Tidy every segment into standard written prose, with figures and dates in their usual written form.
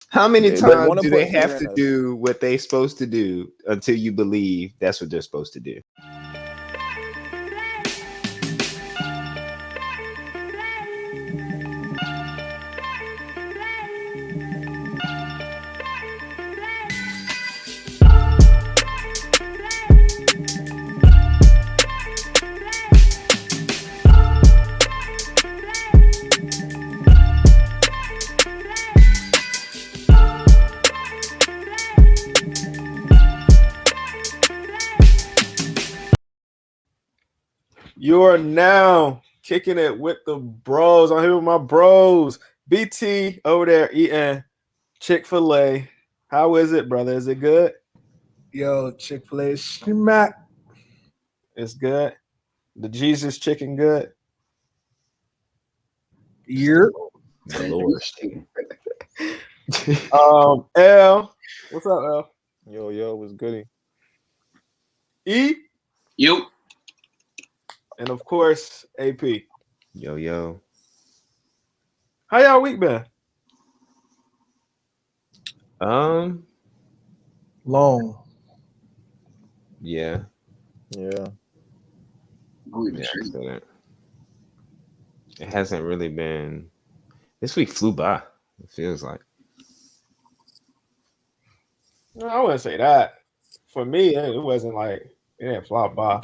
How many They times want to do they put have fear in to us. do what they supposed to do until you believe that's what they're supposed to do? You are now kicking it with the bros. I'm here with my bros. BT over there eating Chick-fil-A. How is it, brother? Is it good? Yo, Chick-fil-A smack. It's good. The Jesus chicken good. Year. The Lord. L. What's up, L? Yo, was goody. E. You. And of course, AP. Yo. How y'all week been? Long. Yeah. It hasn't really been. This week flew by. It feels like. No, I wouldn't say that. For me, it wasn't like it didn't fly by,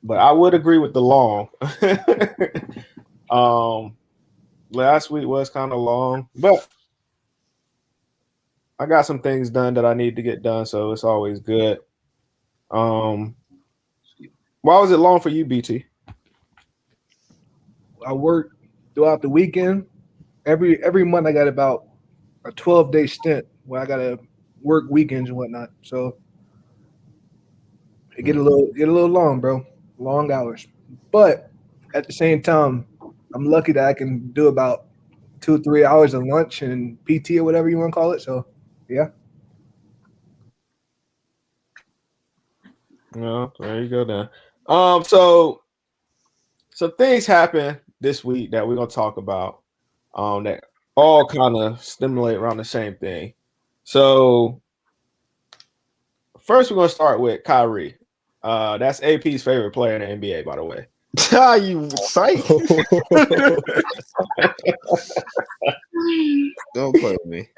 but I would agree with the long. Last week was kind of long, but I got some things done that I need to get done, so it's always good. Why was it long for you, BT? I work throughout the weekend. Every month I got about a 12-day stint where I gotta work weekends and whatnot. So it get a little long, bro. Long hours. But at the same time, I'm lucky that I can do about 2-3 hours of lunch and PT or whatever you want to call it. So yeah. No, there you go then. So some things happened this week that we're gonna talk about. That all kind of stimulate around the same thing. So first, we're gonna start with Kyrie. That's AP's favorite player in the NBA, by the way. You psych. Don't play with me.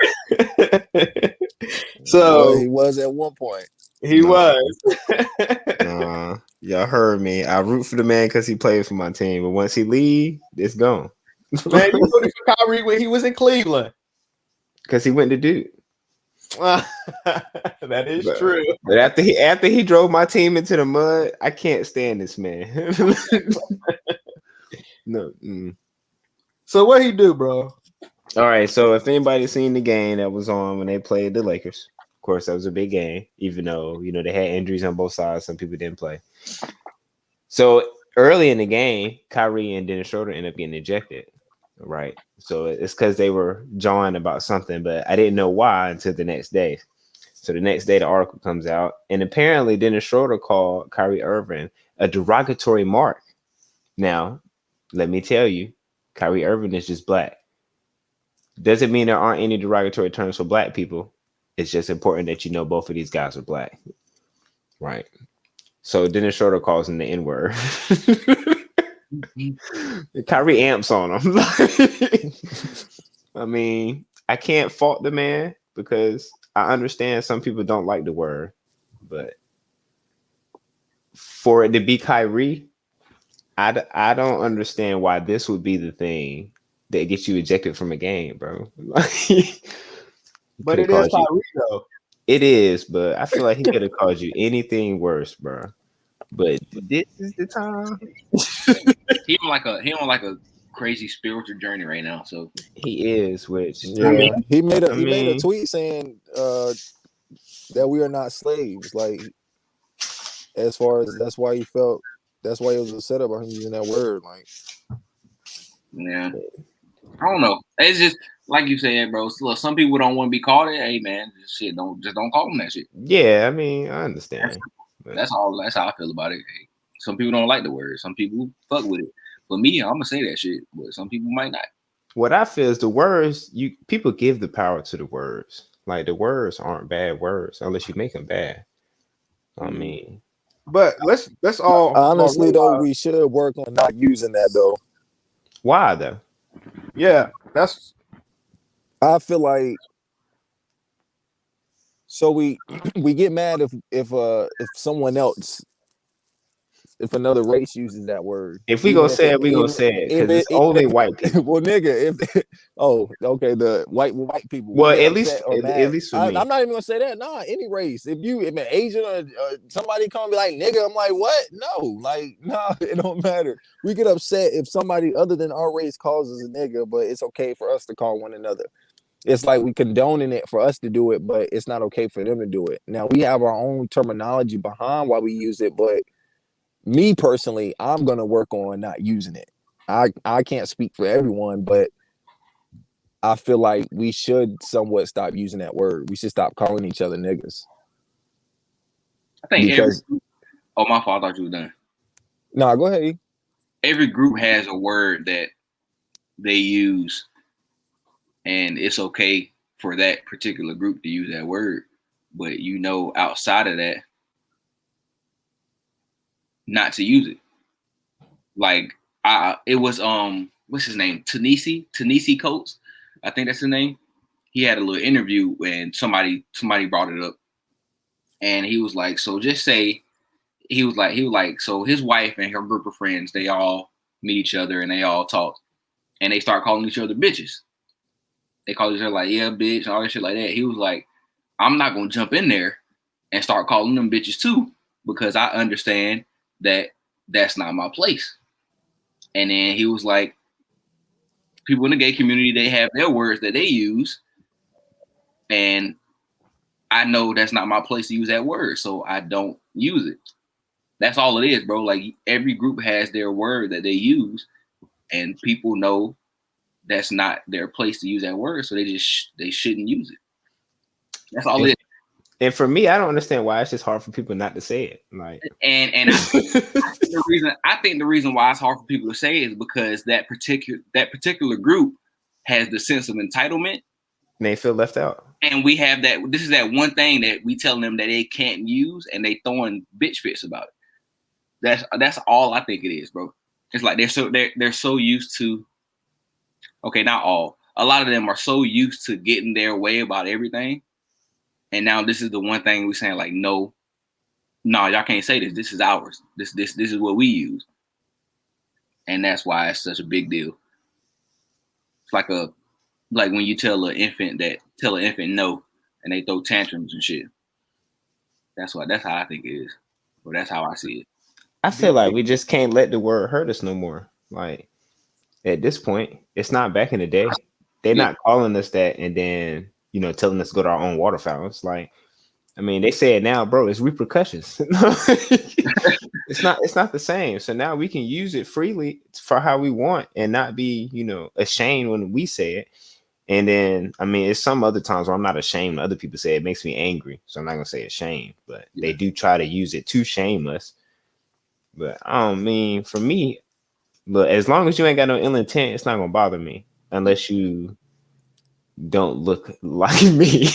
So he was at one point. He was. Y'all heard me. I root for the man because he played for my team, but once he leave, it's gone. Man, you rooted for Kyrie when he was in Cleveland. Because he went to Duke. That is true. But after he drove my team into the mud, I can't stand this man. No. So what he do, bro? All right. So if anybody's seen the game that was on when they played the Lakers, of course that was a big game. Even though they had injuries on both sides, some people didn't play. So early in the game, Kyrie and Dennis Schroeder ended up getting ejected. Right. So it's because they were jawing about something, but I didn't know why until the next day. So the next day, the article comes out, and apparently Dennis Schroeder called Kyrie Irving a derogatory mark. Now, let me tell you, Kyrie Irving is just black. Doesn't mean there aren't any derogatory terms for black people. It's just important that you know both of these guys are black. Right. So Dennis Schroeder calls him the N-word. Kyrie amps on him. I mean, I can't fault the man because I understand some people don't like the word, but for it to be Kyrie, I don't understand why this would be the thing that gets you ejected from a game, bro. But it is Kyrie, though. It is, but I feel like he could have called you anything worse, bro. But this is the time. He on like a crazy spiritual journey right now. So he is, which he made a tweet saying that we are not slaves. Like, as far as that's why it was upset about him using that word. Like, yeah, I don't know. It's just like you said, bro. Look, some people don't want to be called it. Hey, man, don't call them that shit. Yeah, I mean, I understand. That's all. That's how I feel about it. Hey, some people don't like the word. Some people fuck with it. For me, I'm gonna say that shit, but some people might not. what I feel is the words people give the power to the words. Like the words aren't bad words unless you make them bad. I mean, but let's all honestly though, realize, we should work on not using that though. why though? yeah, that's I feel like so we get mad if someone else, if another race uses that word. If we gonna say it, we gonna say it because it's only white people. Well, nigga, if okay, the white people. Well, We get at upset least or at mad. least for me. I'm not even gonna say that. Nah, any race. If an Asian or somebody come and be like nigga, I'm like, what? No, like, nah, it don't matter. We get upset if somebody other than our race calls us a nigga, but it's okay for us to call one another. It's like we condoning it for us to do it, but it's not okay for them to do it. Now we have our own terminology behind why we use it, but me personally, I'm gonna work on not using it. I can't speak for everyone, but I feel like we should somewhat stop using that word. We should stop calling each other niggas. I think because oh, my fault. I thought you were done. No, go ahead. Every group has a word that they use, and it's okay for that particular group to use that word. But outside of that, not to use it. Like it was what's his name? Tanisi Coates, I think that's his name. He had a little interview when somebody brought it up, and he was like, so just say he was like so his wife and her group of friends, they all meet each other and they all talk, and they start calling each other bitches. They call each other like, yeah, bitch, all that shit like that. He was like, I'm not gonna jump in there and start calling them bitches too, because I understand that that's not my place. And then he was like, people in the gay community, they have their words that they use, and I know that's not my place to use that word, so I don't use it. That's all it is, bro. Like every group has their word that they use, and people know that's not their place to use that word, so they shouldn't use it. That's all it is. And for me, I don't understand why it's just hard for people not to say it. Like, and I think the reason why it's hard for people to say it is because that particular group has the sense of entitlement. And they feel left out. And we have that. This is that one thing that we tell them that they can't use, and they throwing bitch fits about it. That's all I think it is, bro. It's like they're so used to. Okay, not all. A lot of them are so used to getting their way about everything. And now this is the one thing we're saying, like, no, y'all can't say this. This is ours. This is what we use. And that's why it's such a big deal. It's like when you tell an infant no, and they throw tantrums and shit. That's how I think it is. Or that's how I see it. I feel like we just can't let the word hurt us no more. Like at this point, it's not back in the day. They're not calling us that and then telling us to go to our own water fountains. Like, I mean, they say it now, bro. It's repercussions. It's not the same. So now we can use it freely for how we want and not be, ashamed when we say it. And then, I mean, it's some other times where I'm not ashamed when other people say it. It makes me angry. So I'm not gonna say ashamed, but they do try to use it to shame us. But I don't mean, for me, look, as long as you ain't got no ill intent, it's not gonna bother me unless you don't look like me.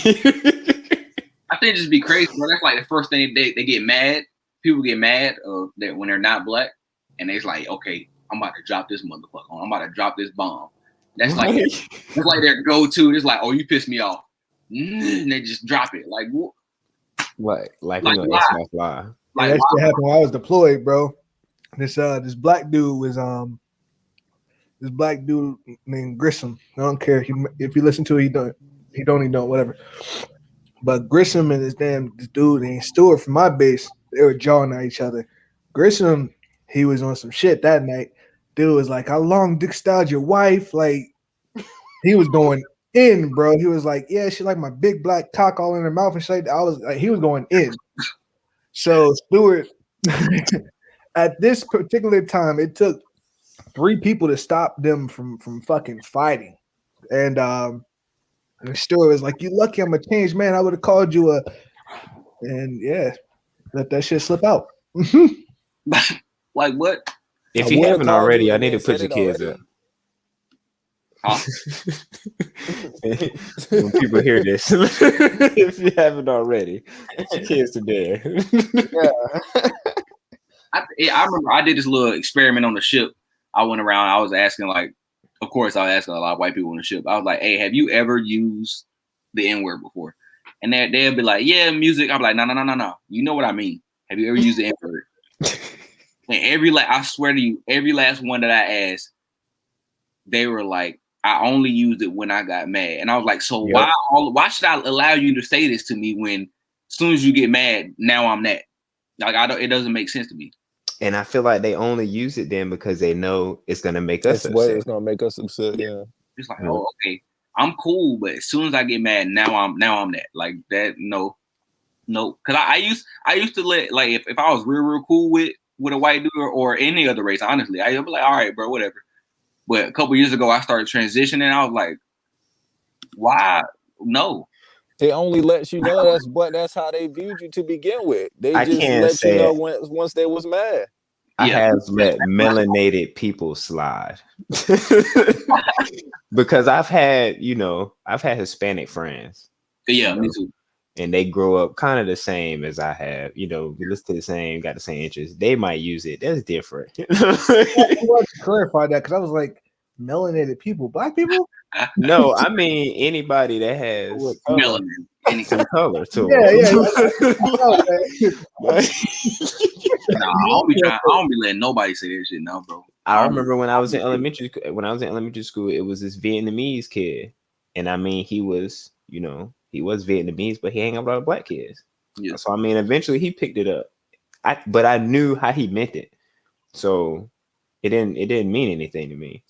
I think it just be crazy, bro. That's like the first thing they get mad. People get mad that when they're not black, and they're like, okay, I'm about to drop this motherfucker. I'm about to drop this bomb. That's like that's like their go-to. It's like, oh, you pissed me off, and they just drop it. Like what? What? Like why? Like that shit happened when I was deployed, bro. This black dude was this black dude named Grissom. I don't care if you listen to it, he don't even know, whatever. But Grissom and this dude named Stewart from my base, they were jawing at each other. Grissom, he was on some shit that night. Dude was like, how long dick styled your wife? Like, he was going in, bro. He was like, yeah, she like my big black cock all in her mouth and shit. I was like, he was going in. So Stewart, at this particular time, it took 3 people to stop them from fucking fighting. And Stewart was like, you lucky I'm a changed man. I would have called you and yeah, let that shit slip out. Like what? If you haven't already, I need to put your kids up. Huh? When people hear this, if you haven't already, your kids are there. Yeah. I remember I did this little experiment on the ship. I went around. I was asking, like, of course, I was asking a lot of white people on the ship. I was like, "Hey, have you ever used the N word before?" And they'll be like, "Yeah, music." I'm like, "No. You know what I mean? Have you ever used the N word?" And I swear to you, every last one that I asked, they were like, "I only used it when I got mad." And I was like, "So Yep. why should I allow you to say this to me when, as soon as you get mad, now I'm that? Like, it doesn't make sense to me." And I feel like they only use it then because they know it's gonna make us It's what upset. it's gonna make us upset. Yeah. It's like, Yeah. oh, okay, I'm cool, but as soon as I get mad, now I'm that. Like that, no. Because I used to let, like, if I was real cool with a white dude or any other race, honestly, I'd be like, all right, bro, whatever. But a couple years ago, I started transitioning. I was like, why? No. It only lets you know that's how they viewed you to begin with. They I just can't let you say know it. once they was mad. I Yeah. have let melanated people slide because I've had Hispanic friends. Yeah, me too. And they grow up kind of the same as I have. We listen to the same, got the same interests. They might use it. That's different. I wanted to clarify that because I was like, melanated people, black people? No, I mean anybody that has Melanin. some color to Yeah. them. Nah, I don't be letting nobody say that shit now, bro. I remember when I was in elementary school, it was this Vietnamese kid, and I mean he was Vietnamese, but he hang out with a lot of black kids. Yeah. So I mean, eventually he picked it up. But I knew how he meant it, so it didn't mean anything to me.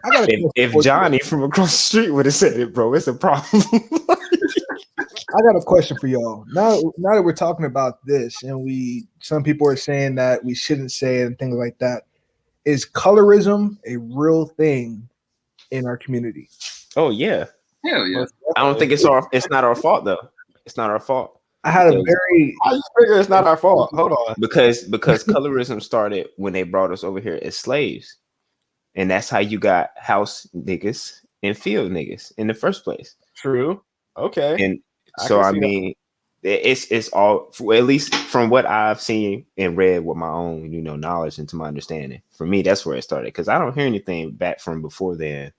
I got If Johnny from across the street would have said it, bro, it's a problem. I got a question for y'all. Now that we're talking about this, and some people are saying that we shouldn't say it and things like that. Is colorism a real thing in our community? Oh yeah. Hell yeah. I don't think it's not our fault though. It's not our fault. I had a very. I just figure it's not our fault. Hold on. Because colorism started when they brought us over here as slaves. And that's how you got house niggas and field niggas in the first place. True. Okay. And so I mean, it's all, at least from what I've seen and read with my own knowledge and to my understanding. For me, that's where it started, because I don't hear anything back from before then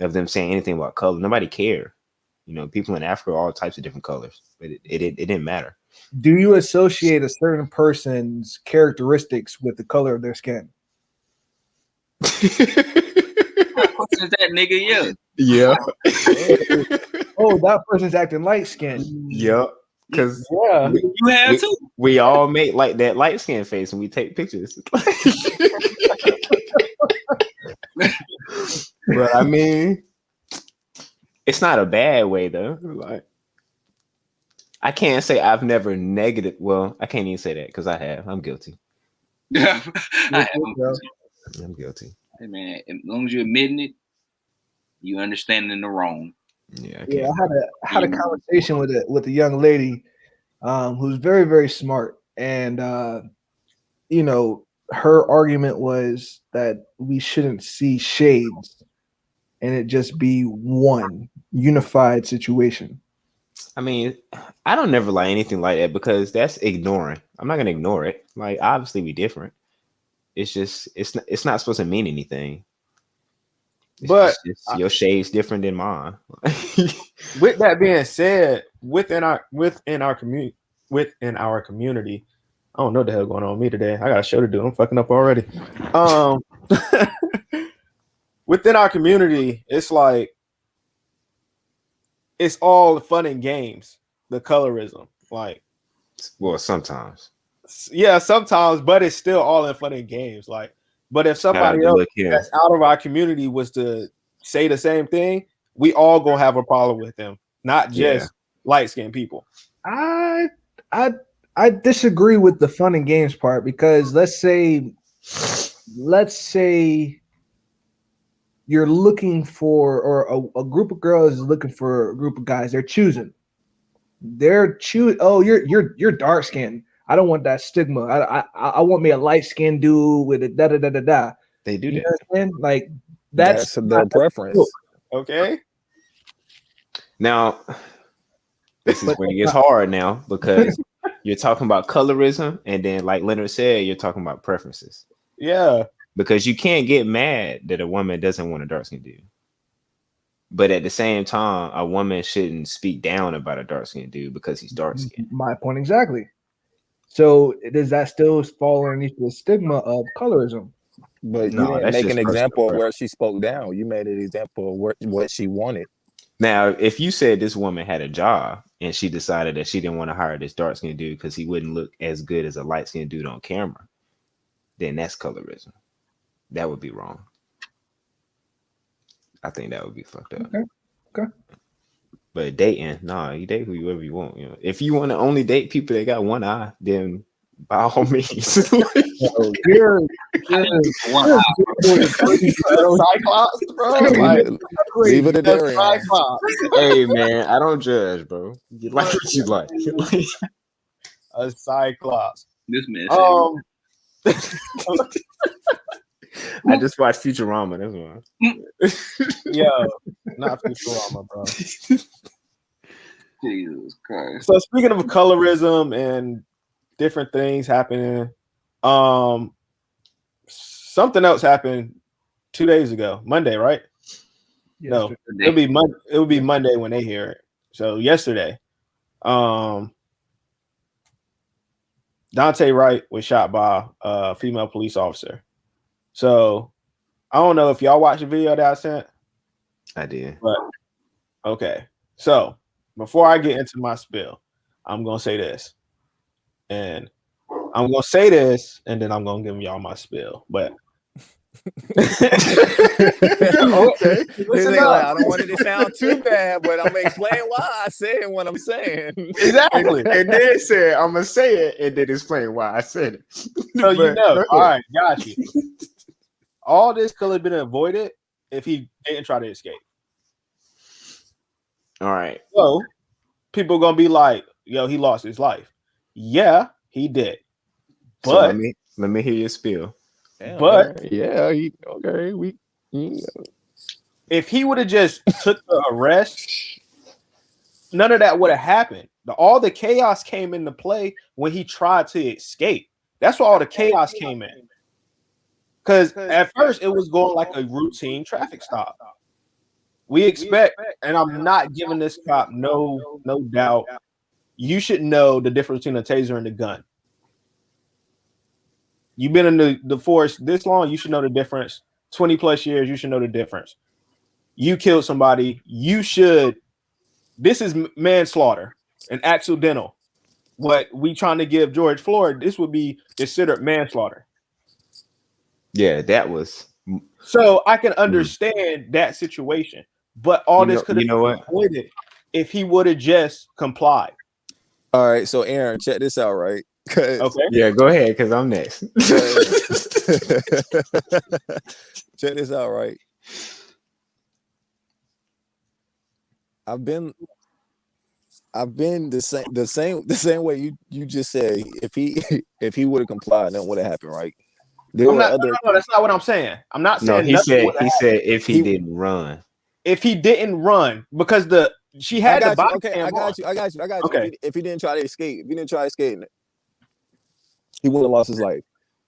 of them saying anything about color. Nobody cared. People in Africa are all types of different colors, but it didn't matter. Do you associate a certain person's characteristics with the color of their skin? What is that, nigga? Yeah. Oh, that person's acting light skinned. Yep. Because you have too. We all make like that light skin face when we take pictures. But I mean, it's not a bad way though. Like, I can't say I've never negative. Well, I can't even say that because I have. I'm guilty. Yeah, I'm guilty. Hey man, as long as you're admitting it, you understanding the wrong. Yeah, I had a conversation with a young lady who's very, very smart, and her argument was that we shouldn't see shades and it just be one unified situation. I mean, I don't never like anything like that because that's ignoring. I'm not gonna ignore it. Like, obviously we different. It's just it's not supposed to mean anything. But your shade's different than mine. With that being said, within our community, I don't know what the hell going on with me today. I got a show to do. I'm fucking up already. Within our community, it's like it's all fun and games. The colorism, like, well, sometimes, yeah, sometimes, but it's still all in fun and games. Like, but if somebody else that's out of our community was to say the same thing, we all gonna have a problem with them, not just light-skinned people. I disagree with the fun and games part, because let's say you're looking for, or a group of girls is looking for a group of guys. They're choosing. Oh, you're dark skinned. I don't want that stigma. I want me a light skinned dude with a da da da da da. They do you that. Know what I'm like, That's their preference. Okay. Now, this is where it gets hard now because you're talking about colorism, and then, like Leonard said, you're talking about preferences. Yeah. Because you can't get mad that a woman doesn't want a dark skinned dude. But at the same time, a woman shouldn't speak down about a dark skinned dude because he's dark skinned. My point exactly. So does that still fall underneath the stigma of colorism? But No, you didn't that's make just an personal example of preference. where she spoke down. You made an example of what she wanted. Now, if you said this woman had a job and she decided that she didn't want to hire this dark skinned dude because he wouldn't look as good as a light skinned dude on camera, then that's colorism. That would be wrong. I think that would be fucked up. Okay. But dating, nah, you date whoever you want. You know, if you want to only date people that got one eye, then by all means. You're One eye. Cyclops, bro. Like, Leave it at that's there. Cyclops. Hey man, I don't judge, bro. You like what you like. A Cyclops. This man. I just watched Futurama. That's why. Yeah, not Futurama, bro. Jesus Christ. So speaking of colorism and different things happening, something else happened 2 days ago, Monday, right? No, it'll be Monday. It will be Monday when they hear it. So yesterday, Dante Wright was shot by a female police officer. So I don't know if y'all watched the video that I sent. I did. But okay. So before I get into my spill, I'm gonna say this. And I'm gonna say this, and then I'm gonna give y'all my spill. But Okay. Listen Like, up. I don't want it to sound too bad, but I'm gonna explain why I said what I'm saying. Exactly. And then said, I'm gonna say it, and then explain why I said it. So you know, all right, got you. All this could have been avoided if he didn't try to escape. All right. So people gonna be like, "Yo, he lost his life." Yeah, he did. So But let me hear your spiel. But if he would have just took the arrest, none of that would have happened. All the chaos came into play when he tried to escape. That's where all the chaos came in. Because at first it was going like a routine traffic stop. We expect, and I'm not giving this cop no doubt. You should know the difference between a taser and a gun. You've been in the force this long, you should know the difference. 20 plus years, you should know the difference. You killed somebody, you should. This is manslaughter, an accidental. What we trying to give George Floyd, this would be considered manslaughter. Yeah, that was. So I can understand that situation, but all this could have been avoided if he would have just complied. All right, so Aaron, check this out, right? Okay. Yeah, go ahead, because I'm next. Check this out, right? I've been the same way you just said. If he would have complied, then what would have happened, right? No, that's not what I'm saying. I'm not saying he said if he didn't run. If he didn't run, because she had the body cam. I got you. Okay. If he didn't try to escape, he would have lost his life.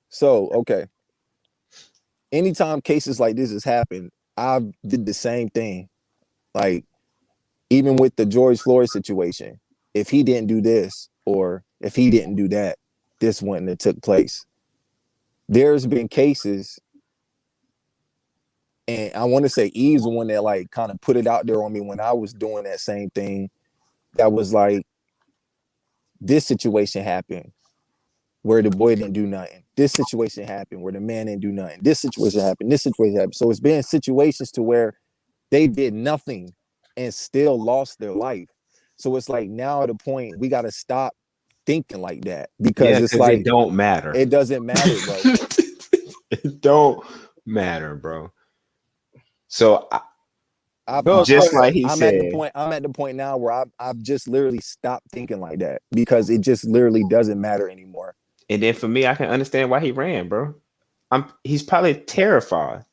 So, okay. Anytime cases like this has happened, I did the same thing. Like, even with the George Floyd situation, if he didn't do this or if he didn't do that, this wouldn't have took place. There's been cases, and I want to say Eve's the one that like kind of put it out there on me when I was doing that same thing. That was like, this situation happened where the boy didn't do nothing. This situation happened where the man didn't do nothing. This situation happened. This situation happened. So it's been situations to where they did nothing and still lost their life. So it's like now at a point we got to stop thinking like that because it's like it don't matter. It doesn't matter, bro. It don't matter, bro. So I'm like he said, I'm at the point now where I've just literally stopped thinking like that because it just literally doesn't matter anymore. And then for me, I can understand why he ran, bro. He's probably terrified.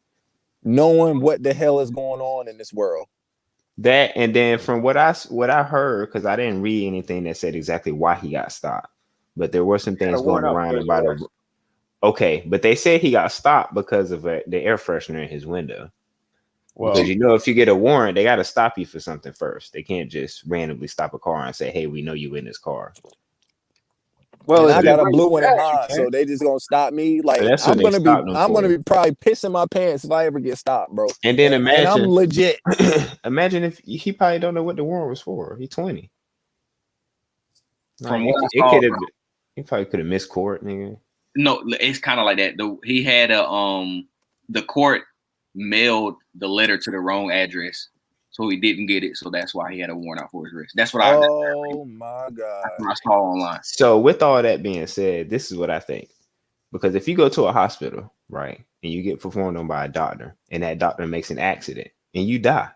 knowing what the hell is going on in this world. That, and then from what I heard, because I didn't read anything that said exactly why he got stopped, but there were some Had a things going warrant out around for his about it. arrest. Okay, but they said he got stopped because of the air freshener in his window. Well, Because you know, if you get a warrant, they got to stop you for something first. They can't just randomly stop a car and say, "Hey, we know you in this car." well, And if I you got a bring blue one in cash, you mine, can. so they just gonna stop me. Like So that's what I'm they gonna be, stopped him I'm for. gonna be probably pissing my pants if I ever get stopped, bro. And then And I'm imagine, legit. imagine if he probably don't know what the warrant was for. He's 20. From Like, what I it saw, could bro, have. He probably could have missed court, nigga. no, it's kind of like that. He had the court mailed the letter to the wrong address, so he didn't get it. So that's why he had a warrant out for his arrest. That's what Oh my god. I saw online. So with all that being said, this is what I think. Because if you go to a hospital, right, and you get performed on by a doctor, and that doctor makes an accident and you die,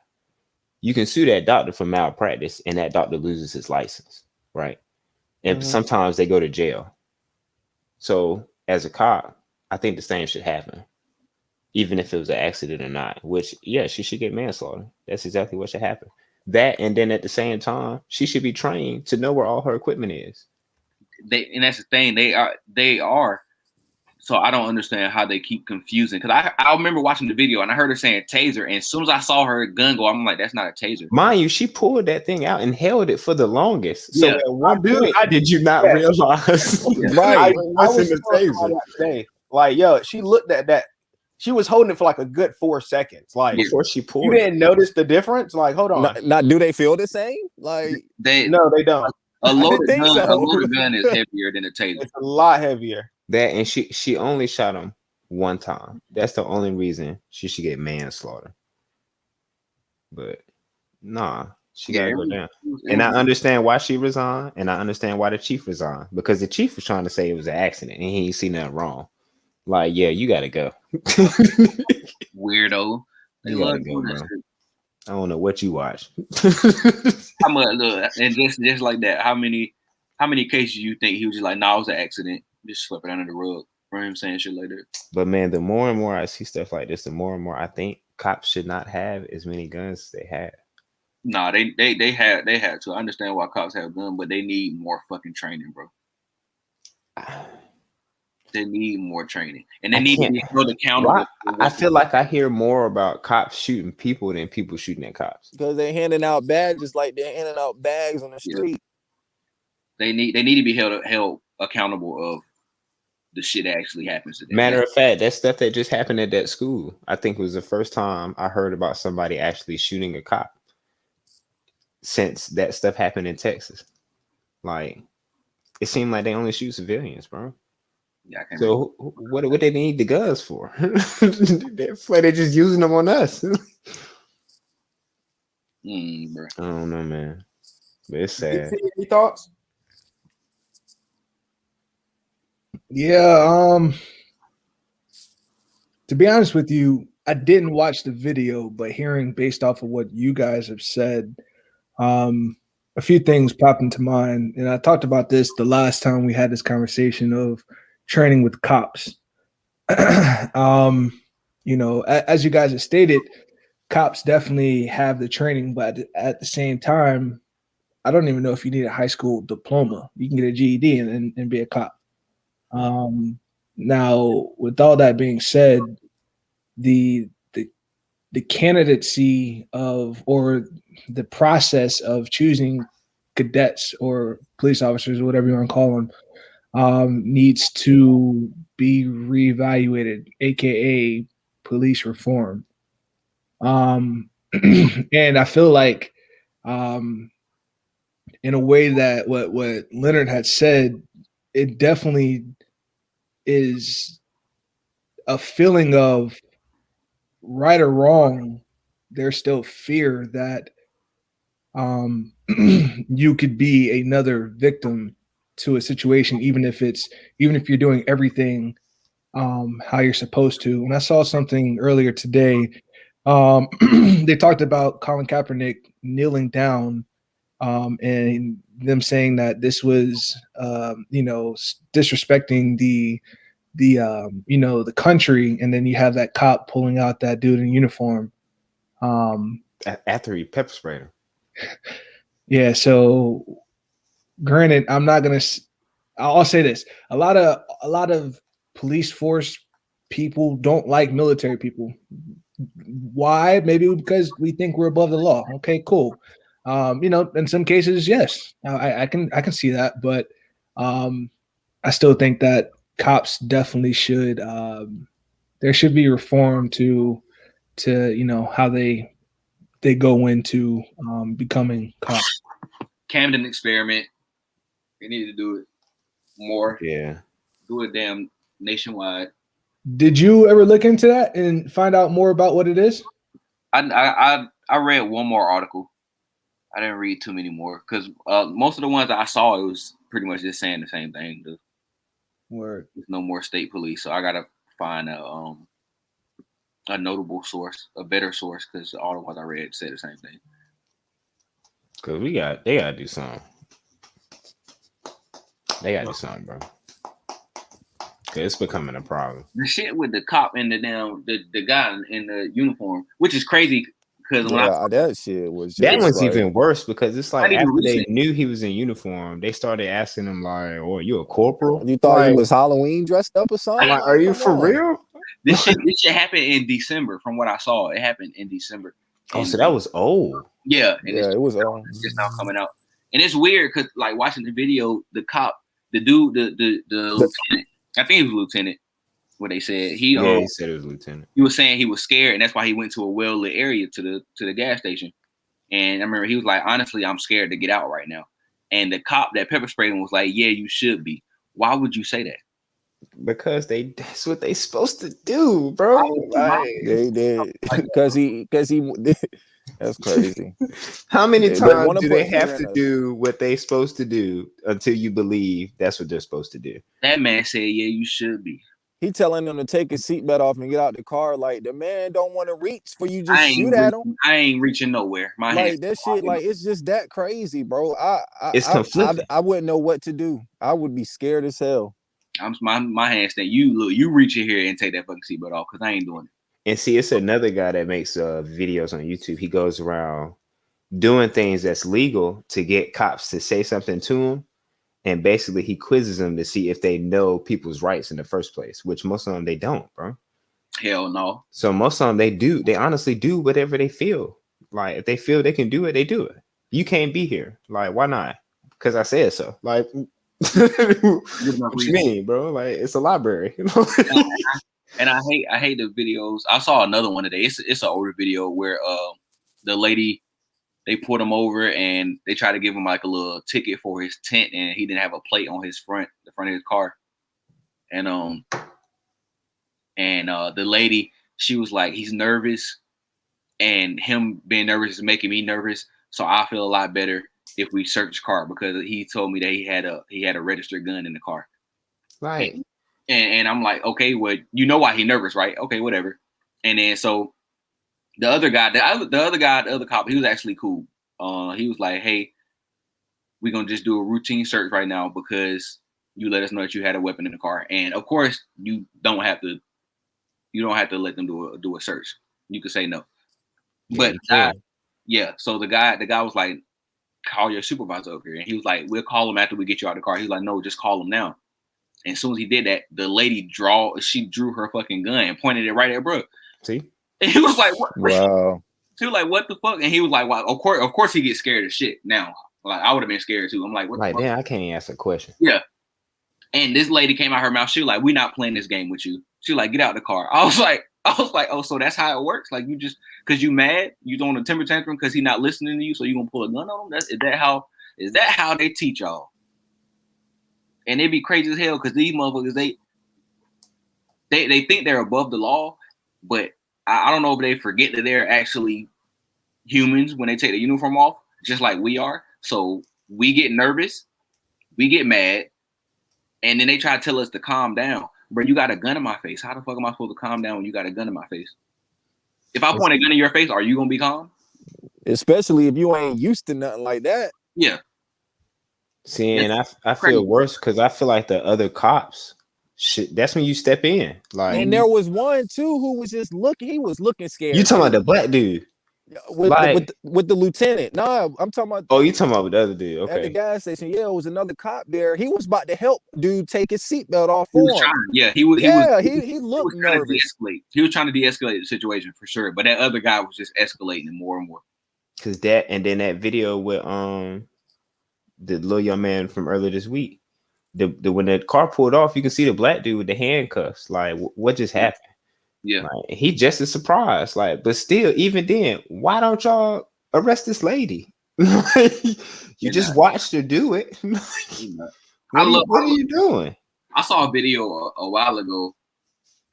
you can sue that doctor for malpractice, and that doctor loses his license, right? And sometimes they go to jail. So as a cop, I think the same should happen, even if it was an accident or not. Which, yeah, she should get manslaughter. That's exactly what should happen. That, and then at the same time, she should be trained to know where all her equipment is. And that's the thing. They are. So I don't understand how they keep confusing. Because I remember watching the video and I heard her saying taser, and as soon as I saw her gun go, I'm like, that's not a taser. Mind you, she pulled that thing out and held it for the longest. So Yeah. at one I point, how did you not Yeah. realize? Right. I was telling somebody that today, like, yo, she looked at that. She was holding it for like a good 4 seconds. Like, Before she you pulled it. didn't notice the difference? Like, hold on. Not do they feel the same? Like No, they don't. A loaded think gun, so. a loaded gun is heavier than a taser. It's a lot heavier. That, and she only shot him one time. That's the only reason she should get manslaughter. But nah, she gotta go down. And I understand why she resigned, and I understand why the chief resigned, because the chief was trying to say it was an accident and he ain't seen nothing wrong. Like, yeah, you gotta go. Weirdo. They You love gotta go, doing that bro. shit. I don't know what you watch. How much? Look, and just like that, how many cases you think he was just like, nah, it was an accident, just slip it under the rug for him saying shit like that? But man, the more and more I see stuff like this, the more and more I think cops should not have as many guns as they have. Nah, they had to. I understand why cops have guns, but they need more fucking training, bro. They need more training, and they need to be held accountable. I feel like I hear more about cops shooting people than people shooting at cops. because they're handing out badges like they're handing out bags on the street. They need to be held accountable of the shit that actually happens to them. Matter of fact, that stuff that just happened at that school, I think was the first time I heard about somebody actually shooting a cop since that stuff happened in Texas. Like, it seemed like they only shoot civilians, bro. Yeah, I can't So what they need the guns for? They're just using them on us. bro. I don't know, man. But it's sad. Any thoughts? Yeah, to be honest with you, I didn't watch the video, but hearing based off of what you guys have said, a few things popped into mind. And I talked about this the last time we had this conversation of training with cops. You know, as you guys have stated, cops definitely have the training, but at the same time, I don't even know if you need a high school diploma. You can get a GED and be a cop. Now, with all that being said, the candidacy of, or the process of choosing cadets or police officers or whatever you want to call them, needs to be reevaluated, aka police reform. And I feel like, in a way that what Leonard had said, it definitely is a feeling of, right or wrong, there's still fear that you could be another victim to a situation, even if you're doing everything how you're supposed to. And I saw something earlier today. They talked about Colin Kaepernick kneeling down, and them saying that this was disrespecting the the country, and then you have that cop pulling out that dude in uniform. After he pepper sprayed him. Yeah. So, granted, I'm not gonna. I'll say this: a lot of police force people don't like military people. Why? Maybe because we think we're above the law. Okay, cool. In some cases, yes, I can see that, but I still think that cops definitely should. There should be reform to how they go into becoming cops. Camden experiment. They need to do it more. Yeah. Do it damn nationwide. Did you ever look into that and find out more about what it is? I read one more article. I didn't read too many more because most of the ones I saw, it was pretty much just saying the same thing. Word. There's no more state police, so I gotta find a notable source, a better source, because all the ones I read said the same thing. Cause they gotta do something. They gotta do something, bro. Cause it's becoming a problem. The shit with the cop and the guy in the uniform, which is crazy. Because that shit was just that one's even worse because it's like Not even after they recent. knew he was in uniform, they started asking him like, "Oh, you a corporal? You thought like, he was Halloween dressed up or something? Like, are you Come for on. real?" This shit happened in December. From what I saw, it happened in December. Oh, so that was old. Yeah, and Yeah, it was it's just now coming out, and it's weird because like watching the video, the cop, the dude, the lieutenant, I think he was lieutenant. What they said, he said it was lieutenant. He was saying he was scared, and that's why he went to a well-lit area to the gas station. And I remember he was like, "Honestly, I'm scared to get out right now." And the cop that pepper sprayed him was like, "Yeah, you should be." Why would you say that? Because that's what they supposed to do, bro. Like, they did because he that's crazy. How many times do they put have fear to in us. do what they supposed to do until you believe that's what they're supposed to do? That man said, "Yeah, you should be." He telling them to take his seatbelt off and get out the car. Like the man don't want to reach for you, just shoot at him. I ain't reaching nowhere. My like hand. that shit, like it's just that crazy, bro. It's conflicting. I wouldn't know what to do. I would be scared as hell. My hand stand. You reach in here and take that fucking seatbelt off because I ain't doing it. And see, it's another guy that makes videos on YouTube. He goes around doing things that's legal to get cops to say something to him. And basically he quizzes them to see if they know people's rights in the first place, which most of them they don't, bro. Hell no. So most of them they honestly do whatever they feel. Like if they feel they can do it, they do it. You can't be here. Like, why not? Because I said so. Like what you mean, bro? Like it's a library. And I hate the videos. I saw another one today. It's an older video where the lady, they put him over and they try to give him like a little ticket for his tent, and he didn't have a plate on the front of his car. And the lady, she was like, he's nervous, and him being nervous is making me nervous. So I feel a lot better if we search his car because he told me that he had a registered gun in the car. Right. And I'm like, okay, well, you know why he's nervous, right? Okay, whatever. And then so the other cop, he was actually cool. He was like, hey, we're gonna just do a routine search right now because you let us know that you had a weapon in the car. And of course, you don't have to let them do a search. You can say no. But so the guy was like, call your supervisor over here. And he was like, we'll call him after we get you out of the car. He was like, no, just call him now. And as soon as he did that, the lady drew her fucking gun and pointed it right at Brooke. See? And he was like, what? Wow. She was like, what the fuck? And he was like, well, of course he gets scared as shit now. Like, I would have been scared too. I'm like, what the fuck? Damn, I can't ask a question. Yeah. And this lady came out her mouth. She was like, we're not playing this game with you. She was like, get out of the car. I was like, oh, so that's how it works? Like, you just, because you mad, you throwing a temper tantrum because he's not listening to you, so you gonna pull a gun on him? Is that how they teach y'all? And it'd be crazy as hell because these motherfuckers, they think they're above the law, but I don't know if they forget that they're actually humans when they take the uniform off, just like we are. So we get nervous, we get mad, and then they try to tell us to calm down. Bro, you got a gun in my face. How the fuck am I supposed to calm down when you got a gun in my face? If I point a gun in your face, are you gonna be calm? Especially if you ain't used to nothing like that. Yeah. See, and I feel worse because I feel like the other cops shit, that's when you step in. Like, And there was one too who was just looking. He was looking scared. you talking about too. the black dude? with like- with the lieutenant. No, I'm talking about. Oh, you talking about the other dude? At the Okay. gas station. Yeah, it was another cop there. He was about to help dude take his seatbelt off He was for him. trying. Yeah, he was. He looked nervous. He was trying to de-escalate the situation for sure, but that other guy was just escalating it more and more. Cause that, and then that video with the little young man from earlier this week, the when the car pulled off, you can see the black dude with the handcuffs. Like, what just happened? Yeah, like, he just as surprised. Like, but still, even then, why don't y'all arrest this lady? You just watched her do it. What are you doing? I saw a video a while ago,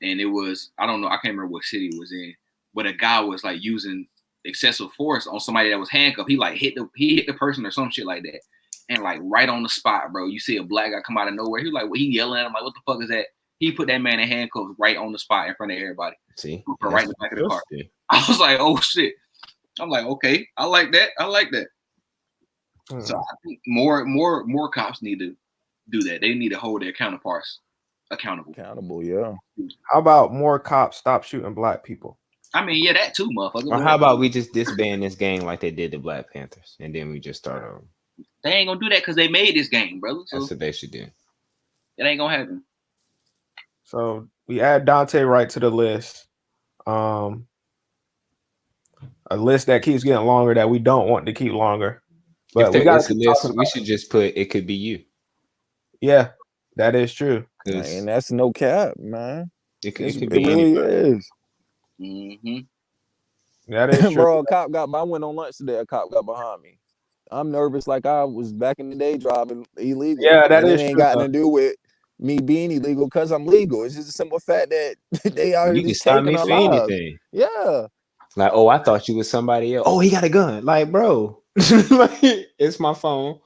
and it was, I don't know, I can't remember what city it was in, but a guy was like using excessive force on somebody that was handcuffed. He like hit the person or some shit like that, and like right on the spot, bro. You see a black guy come out of nowhere. He like, he yelling at him like, "What the fuck is that?" He put that man in handcuffs right on the spot in front of everybody. See, right in the back of the car. I was like, "Oh shit." I'm like, okay, I like that. So I think more cops need to do that. They need to hold their counterparts accountable. Yeah. How about more cops stop shooting black people? I mean, yeah, that too, motherfucker. Or how about we just disband this gang like they did the Black Panthers, and then we just start over? They ain't gonna do that because they made this game, brother. So that's what they should do. It ain't gonna happen. So we add Dante Wright to the list. A list that keeps getting longer that we don't want to keep longer. But if we got a list, we should just put it could be you. Yeah, that is true. And that's no cap, man. It could be really is. Mm-hmm. That is true. Bro, a cop got. I went on lunch today. A cop got behind me. I'm nervous, like I was back in the day driving illegal. Yeah, that and is it ain't true, got nothing to do with me being illegal because I'm legal. It's just a simple fact that they are you can just stop taking me our for lives. anything. Yeah. Like, oh, I thought you was somebody else. Oh, he got a gun. Like, bro, like, it's my phone.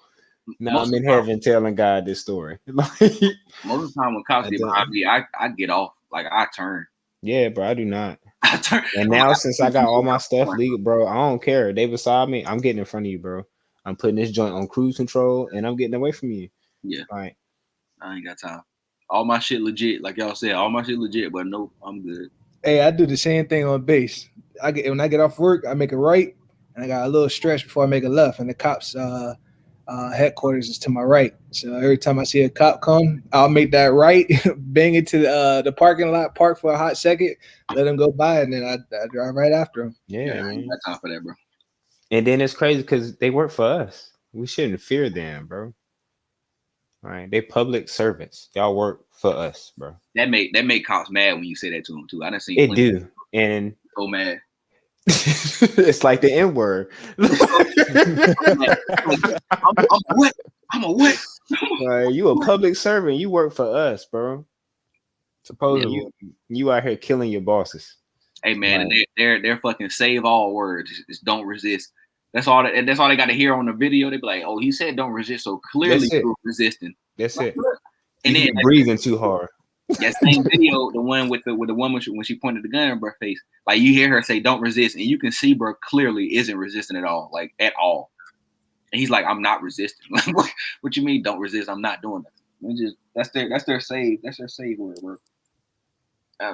Now I'm in heaven telling God this story. Most of the time when cops get behind me, I get off. Like, I turn. Yeah, bro, I do not. I turn. And now since I got all my stuff legal, bro, I don't care. They beside me, I'm getting in front of you, bro. I'm putting this joint on cruise control and I'm getting away from you. Yeah. All right. I ain't got time. All my shit legit. Like y'all said, all my shit legit, but nope, I'm good. Hey, I do the same thing on base. When I get off work, I make a right, and I got a little stretch before I make a left, and the cops' headquarters is to my right. So every time I see a cop come, I'll make that right, bang it to the parking lot, park for a hot second, let him go by, and then I drive right after him. Yeah, I ain't got time for that, bro. And then it's crazy because they work for us. We shouldn't fear them, bro. All right, they public servants. Y'all work for us, bro. That make cops mad when you say that to them too. I done seen it do, and so mad. It's like the N word. I'm a what? You a public servant. You work for us, bro. Supposedly, you out here killing your bosses. Hey man, they're fucking save all words. Just don't resist. That's all they got to hear on the video. They be like, "Oh, he said don't resist." So clearly you're resisting. That's it. And then breathing too hard. That same video, the one with the woman when she pointed the gun in her face, like you hear her say "don't resist," and you can see bro clearly isn't resisting at all, like at all. And he's like, "I'm not resisting." Like, what you mean don't resist? I'm not doing that. That's their save word, bro.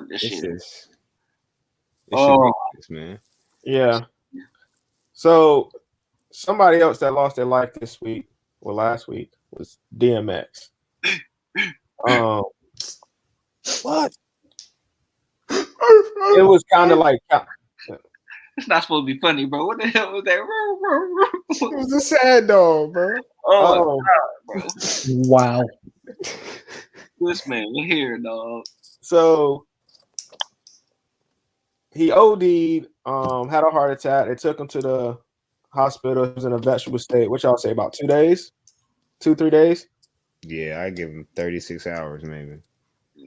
This shit is. Man. Yeah. So somebody else that lost their life this week or last week was DMX. What? It was kind of like it's not supposed to be funny, bro. What the hell was that? It was a sad dog, bro. Oh, God, bro. Wow. This man here, dog. So he OD'd, had a heart attack. They took him to the hospital. He was in a vegetable state. What y'all say, about 2 days? 2-3 days? Yeah, I give him 36 hours maybe.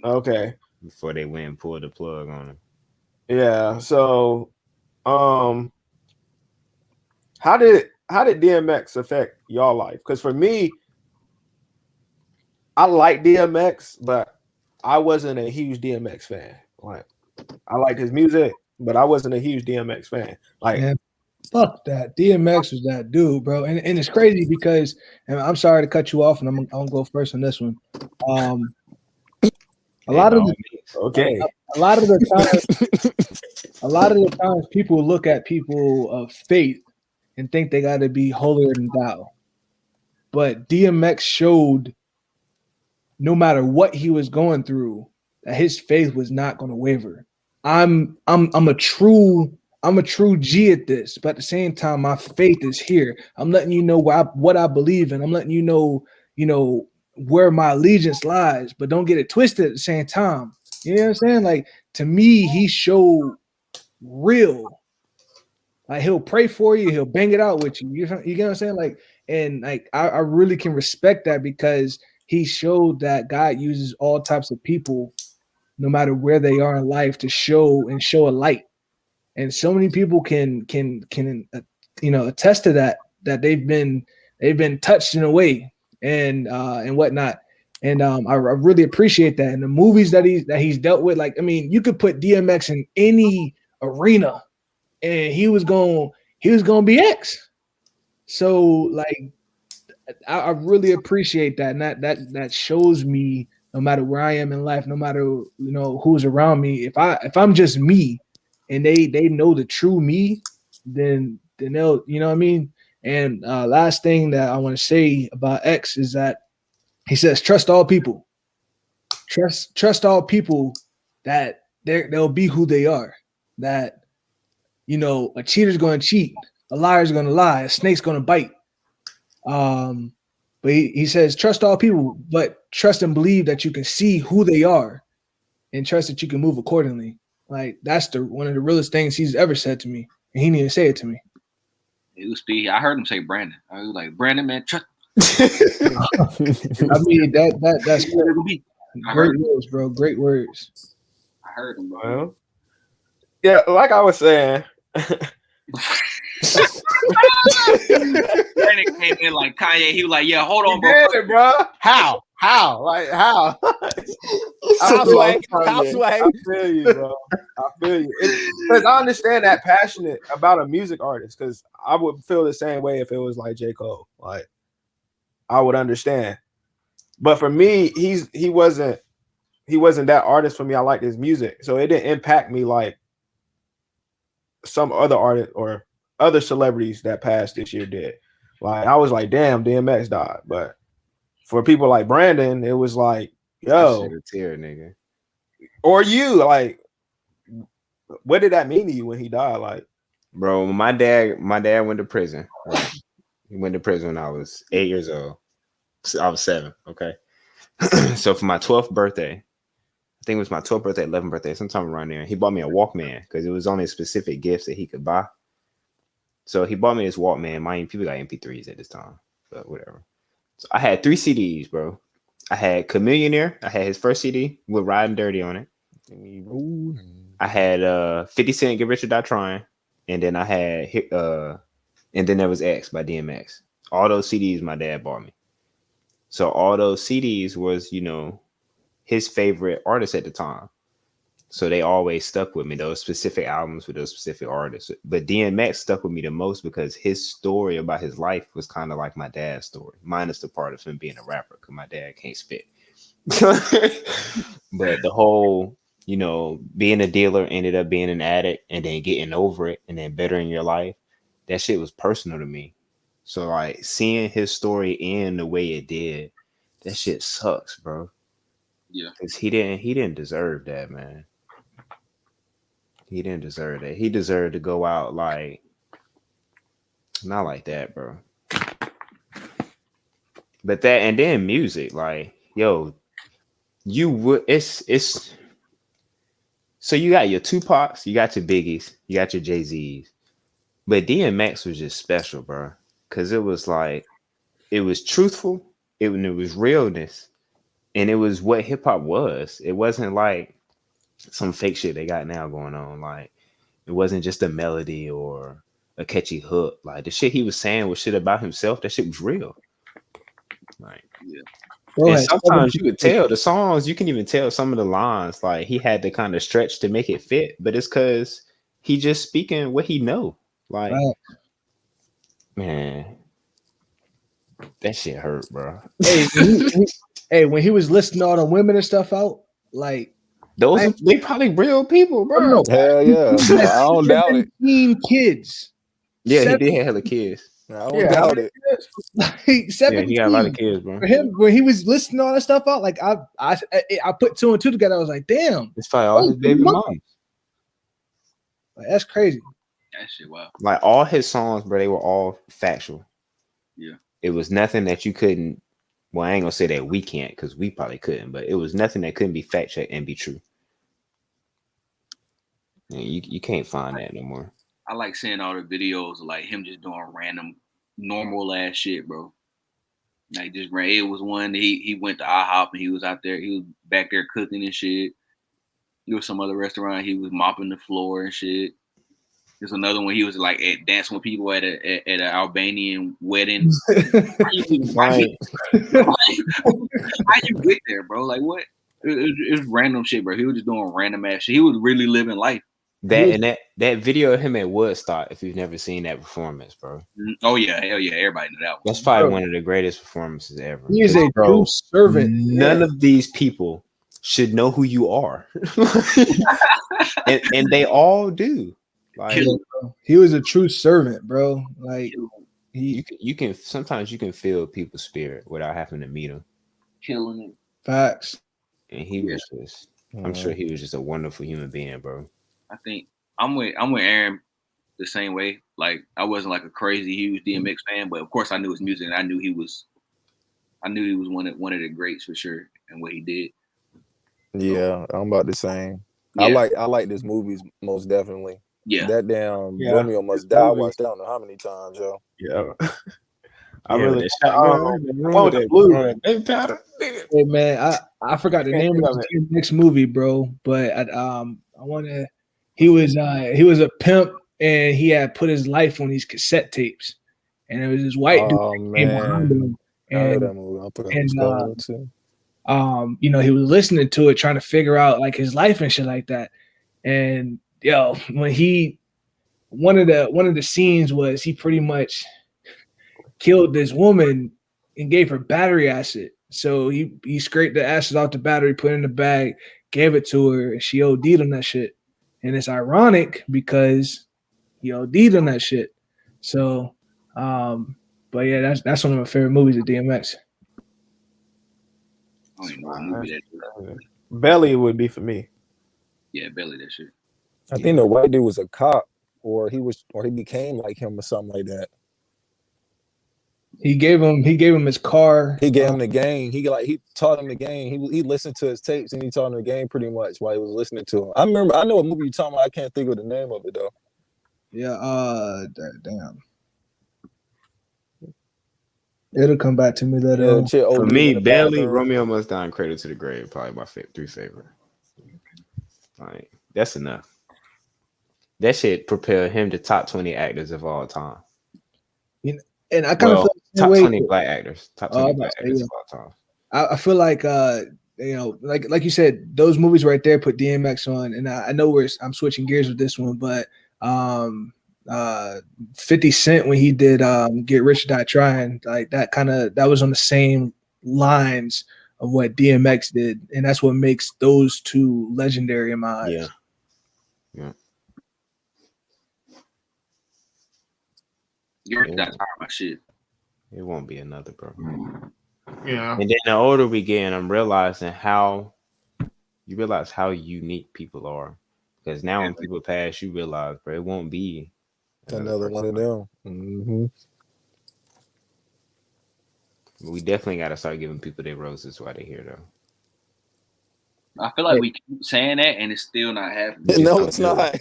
Okay. Before they went and pulled the plug on him. Yeah. So how did DMX affect y'all life? Because for me, I like DMX, but I wasn't a huge DMX fan. Like, I liked his music, but I wasn't a huge DMX fan. Like, man, fuck that. DMX was that dude, bro. And it's crazy because, and I'm sorry to cut you off, and I'm gonna go first on this one. A lot of the Okay. a lot of the times people look at people of faith and think they got to be holier than thou. But DMX showed no matter what he was going through, that his faith was not going to waver. I'm a true G at this, but at the same time, my faith is here. I'm letting you know what I believe in. I'm letting you know where my allegiance lies, but don't get it twisted at the same time. You know what I'm saying? Like, to me, he showed real. Like, he'll pray for you, he'll bang it out with you. You get what I'm saying? Like, and like I really can respect that because he showed that God uses all types of people, no matter where they are in life, to show a light. And so many people can attest to that they've been touched in a way and whatnot. And I really appreciate that. And the movies that he's dealt with, like, I mean, you could put DMX in any arena and he was gonna be X. So, like, I really appreciate that. And that shows me, no matter where I am in life, no matter who's around me, if I'm just me and they know the true me, then they'll, you know what I mean? And last thing that I want to say about X is that he says, trust all people. Trust all people, that they'll be who they are. That, a cheater's going to cheat, a liar's going to lie, a snake's going to bite. But he says, trust all people, but trust and believe that you can see who they are and trust that you can move accordingly. Like, that's one of the realest things he's ever said to me. And he didn't even say it to me. It was speed. I heard him say Brandon. I was like, Brandon, man, trust. I mean, that's great words, bro. Great words. I heard him, bro. Well, yeah, like I was saying. Brandon came in like Kanye. He was like, "Yeah, hold on, bro. How? Like, how? Swag. I feel you, bro. I feel you. Because I understand that passionate about a music artist. Because I would feel the same way if it was like J. Cole. Like, I would understand. But for me, he wasn't that artist for me. I liked his music, so it didn't impact me like some other artist or other celebrities that passed this year did. Like, I was like, damn, DMX died. But for people like Brandon, it was like, yo, tear, nigga. Or you, like, what did that mean to you when he died? Like, bro, my dad went to prison. Right? He went to prison when I was 8 years old. I was 7. Okay. So for my 12th birthday, I think it was my 12th birthday, 11th birthday, sometime around there, he bought me a Walkman because it was only specific gifts that he could buy. So he bought me this Walkman. Mind, people got MP3s at this time, but whatever. So I had 3 CDs, bro. I had Chameleonaire. I had his first CD with Riding Dirty on it. I had 50 Cent, Get Rich or Die Trying, and then I had and then there was X by DMX. All those CDs my dad bought me. So all those CDs was, his favorite artists at the time. So they always stuck with me, those specific albums with those specific artists. But DMX stuck with me the most because his story about his life was kind of like my dad's story, minus the part of him being a rapper, because my dad can't spit. But the whole, being a dealer, ended up being an addict, and then getting over it and then bettering your life, that shit was personal to me. So, like, seeing his story end the way it did, that shit sucks, bro. Yeah, because he didn't deserve that, man. He didn't deserve that. He deserved to go out like, not like that, bro. But that, and then music, like, yo, it's so you got your Tupacs, you got your Biggies, you got your Jay-Z's, but DMX was just special, bro, because it was like, it was truthful, it was realness, and it was what hip hop was. It wasn't like some fake shit they got now going on. Like, it wasn't just a melody or a catchy hook. Like, the shit he was saying was shit about himself. That shit was real. Like, yeah. And sometimes you could tell the songs, you can even tell some of the lines, like, he had to kind of stretch to make it fit, but it's because he just speaking what he know. Like, man, that shit hurt, bro. Hey, when he was listing all the women and stuff out, like Those they probably real people, bro. no. Hell yeah. I don't doubt it. 17 kids. Yeah, he 17, did have hella kids. I don't Yeah, how doubt many it. kids? like, 17. Yeah, he got a lot of kids, bro. For him, when he was listing all that stuff out, like I put 2 and 2 together. I was like, damn, It's probably all his baby moms. like, that's crazy. That shit, wow. Like all his songs, bro, they were all factual. Yeah. It was nothing that you couldn't. Well, I ain't gonna say that we can't because we probably couldn't, but it was nothing that couldn't be fact checked and be true. And you can't find that no more. I like seeing all the videos of like him just doing random normal ass shit, bro. Like just it was one he went to IHOP and he was out there, he was back there cooking and shit. There was some other restaurant, he was mopping the floor and shit. There's another one he was like dancing with people at an Albanian wedding. How you get there, bro? Like what? It was random shit, bro. He was just doing random ass shit. He was really living life. That video of him at Woodstock, if you've never seen that performance, bro. Oh yeah, hell yeah, everybody knew that one. That's probably one of the greatest performances ever. He is a true servant. None of these people should know who you are. and they all do. Like he was a true servant, bro. Like you can sometimes you can feel people's spirit without having to meet them. Killing it. Facts. And he was just I'm sure he was just a wonderful human being, bro. I think I'm with Aaron the same way. Like I wasn't like a crazy huge DMX fan, but of course I knew his music and I knew he was one of the greats for sure and what he did. Yeah, I'm about the same. Yeah. I like this movie most definitely. Yeah. That damn Romeo Must Die. I watched that I don't know how many times, yo. Yeah. I really Hey man, I forgot the name of the next movie, bro. But I want to. He was a pimp and he had put his life on these cassette tapes, and it was this white dude that came behind him, I know that movie. I'll put it too. You know, he was listening to it, trying to figure out like his life and shit like that. And yo, when one of the scenes was he pretty much killed this woman and gave her battery acid. So he scraped the acid off the battery, put it in the bag, gave it to her, and she OD'd on that shit. And it's ironic because he OD'd on that shit. So, but yeah, that's one of my favorite movies of DMX. I don't even know what movie that is. Belly would be for me. Yeah, Belly, that shit. I think the white dude was a cop, or he became like him or something like that. He gave him his car. He gave him the game. He taught him the game. He listened to his tapes and he taught him the game pretty much while he was listening to him. I know what movie you're talking about. I can't think of the name of it though. Yeah, damn. It'll come back to me later. For me, Belly, Romeo Must Die, and Cradle to the Grave, probably my 3 favorite. Like that's enough. That shit propelled him to top 20 actors of all time. And I kind of feel top 20 black actors. Top 20 black actors of all time. I feel like like you said, those movies right there put DMX on, and I know I'm switching gears with this one, but 50 Cent when he did Get Rich or Die Trying, like that was on the same lines of what DMX did, and that's what makes those two legendary in my eyes. Yeah. You're that's my shit. It won't be another, bro. Yeah. And then the older we get, I'm realizing how unique people are. Because now when people pass, you realize, bro, it won't be another one of them. Mm-hmm. We definitely got to start giving people their roses while they're here, though. I feel like we keep saying that, and it's still not happening. No, it's not.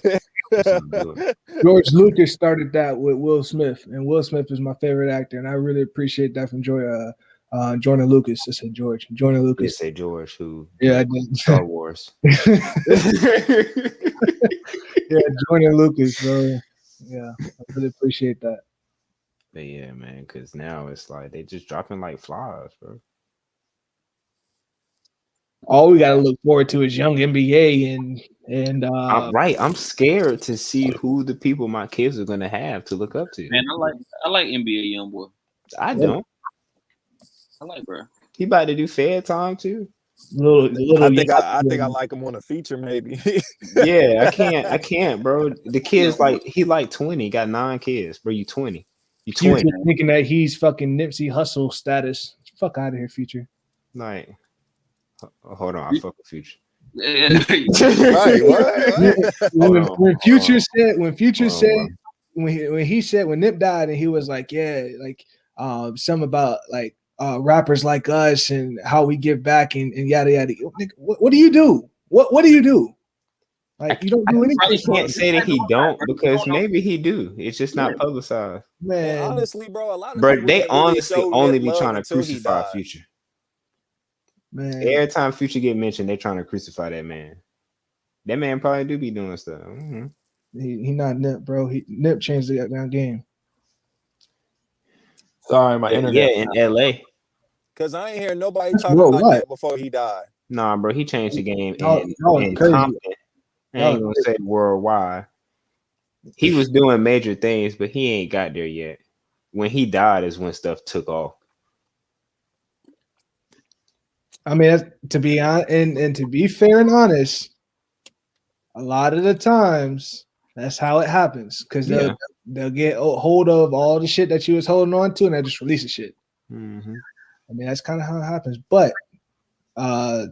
George Lucas started that with Will Smith, and Will Smith is my favorite actor, and I really appreciate that from Jordan Lucas. I said George. Jordan Lucas. You say George, who? Yeah, I did. Star Wars. Yeah, Jordan Lucas, bro. Yeah, I really appreciate that. But yeah, man, because now it's like they just dropping like flies, bro. All we gotta look forward to is young NBA and I'm scared to see who the people my kids are gonna have to look up to. Man, I like NBA young boy. I don't. I like, bro. He about to do fair time too. Little I think I like him on a feature, maybe. Yeah, I can't, bro. The kid's like he like 20, got 9 kids, bro. You 20. You 20. Future thinking that he's fucking Nipsey Hussle status. Fuck out of here, Future. Like, hold on, I fuck with Future. Right? What? When Future said on. when he said when Nip died and he was like, yeah, like something about like rappers like us and how we give back and yada yada. What do you do? What do you do? Like you don't do anything. I can't say that he don't because maybe he do. It's just not publicized. Man, Man, honestly, bro, a lot of Bro, people they didn't really honestly show only Nip be love trying to until he crucify died. Future. man. Every time Future get mentioned, they trying to crucify that man. That man probably do be doing stuff. Mm-hmm. He not Nip, bro. Nip changed the goddamn game. Sorry, my internet. Yeah, in LA. Cause I ain't hear nobody talking Bro, about what? Nip before he died. Nah, bro, he changed the game Y'all in crazy. Compton. I ain't gonna say worldwide. He was doing major things, but he ain't got there yet. When he died is when stuff took off. I mean, to be honest, and to be fair and honest, a lot of the times that's how it happens because they'll get hold of all the shit that you was holding on to and they just release the shit. Mm-hmm. I mean, that's kind of how it happens. But I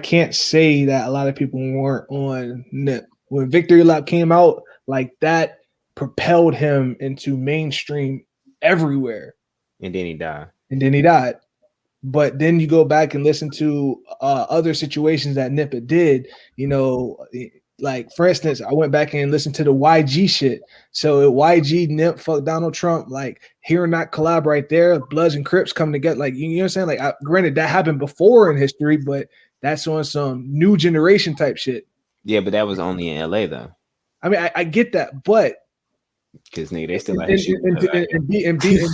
can't say that a lot of people weren't on Nip. When Victory Lap came out, like that propelled him into mainstream everywhere. And then he died. But then you go back and listen to other situations that Nip did, you know, like for instance, I went back and listened to the YG shit. So YG, Nip, fuck Donald Trump, like hearing that collab right there, Bloods and Crips come together, like you know what I'm saying? Like granted that happened before in history, but that's on some new generation type shit. Yeah, but that was only in LA though. I mean, I get that, but because nigga, they still and be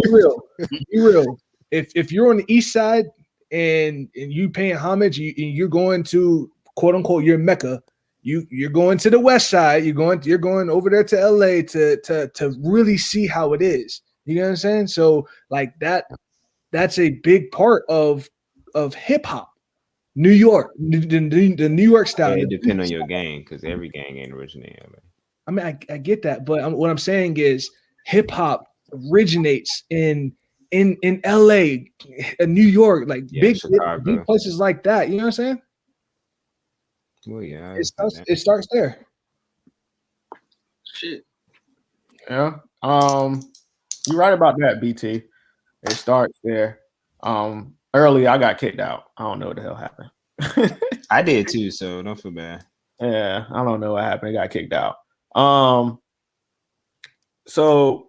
real. If you're on the east side and you paying homage, you're going to quote unquote your Mecca. You're going to the west side. You're going over there to LA to really see how it is. You know what I'm saying? So like that's a big part of hip hop. New York, the New York style. Yeah, it depends on your gang because every gang ain't originating in LA. I mean, I get that, but what I'm saying is hip hop originates in LA, New York, like big places like that. You know what I'm saying? Well, yeah, it starts there. Shit. Yeah. You're right about that, BT. It starts there. Early, I got kicked out. I don't know what the hell happened. I did too, so don't feel bad. Yeah, I don't know what happened. I got kicked out. So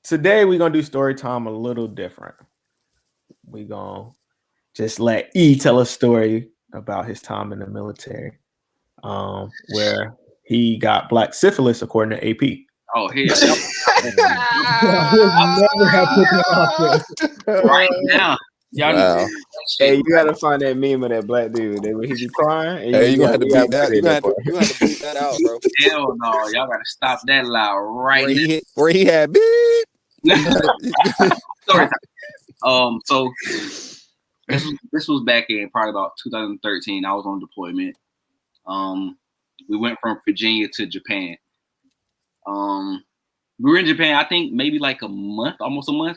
today we're gonna do story time a little different. We're gonna just let E tell a story about his time in the military, where he got black syphilis according to AP. Oh, here. Never have put that off there. Right now. Y'all Wow. Hey, you gotta find that meme of that black dude. That when he be crying. And Hey, you gonna have to beat that. You that. gonna have to beat that out, bro. Hell no, y'all gotta stop that loud right now. Where he had beep. Sorry. So this was back in probably about 2013. I was on deployment. We went from Virginia to Japan. We were in Japan, I think maybe like a month, almost a month,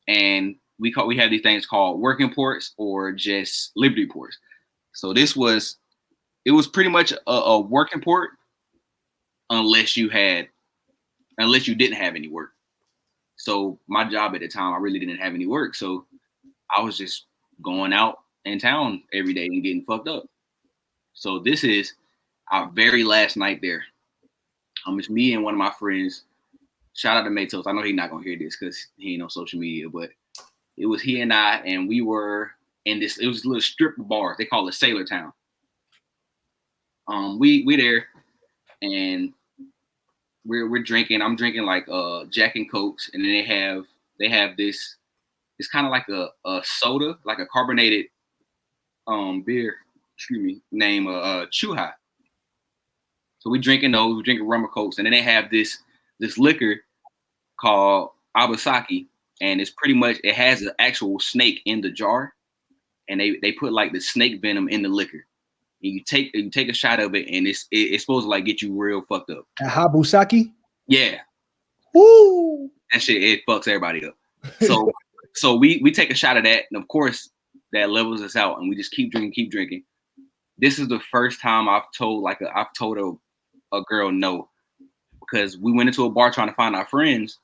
and we have these things called working ports or just Liberty ports. So it was pretty much a working port unless you didn't have any work. So my job at the time, I really didn't have any work. So I was just going out in town every day and getting fucked up. So this is our very last night there. It's me and one of my friends. Shout out to Matos. I know he's not gonna hear this because he ain't on social media, but it was he and I, and we were in this. It was a little strip of bars. They call it Sailor Town. We there, and we're drinking. I'm drinking like Jack and Cokes, and then they have this. It's kind of like a soda, like a carbonated beer. Excuse me, named Chuhai. So we drinking those. We drinking rum or Cokes, and then they have this liquor called Abasaki, and it's pretty much it has an actual snake in the jar, and they put like the snake venom in the liquor. And you take a shot of it, and it's supposed to like get you real fucked up. Habusaki. Yeah. Woo! That shit, it fucks everybody up. So we take a shot of that, and of course that levels us out, and we just keep drinking. This is the first time I've told a girl no, because we went into a bar trying to find our friends,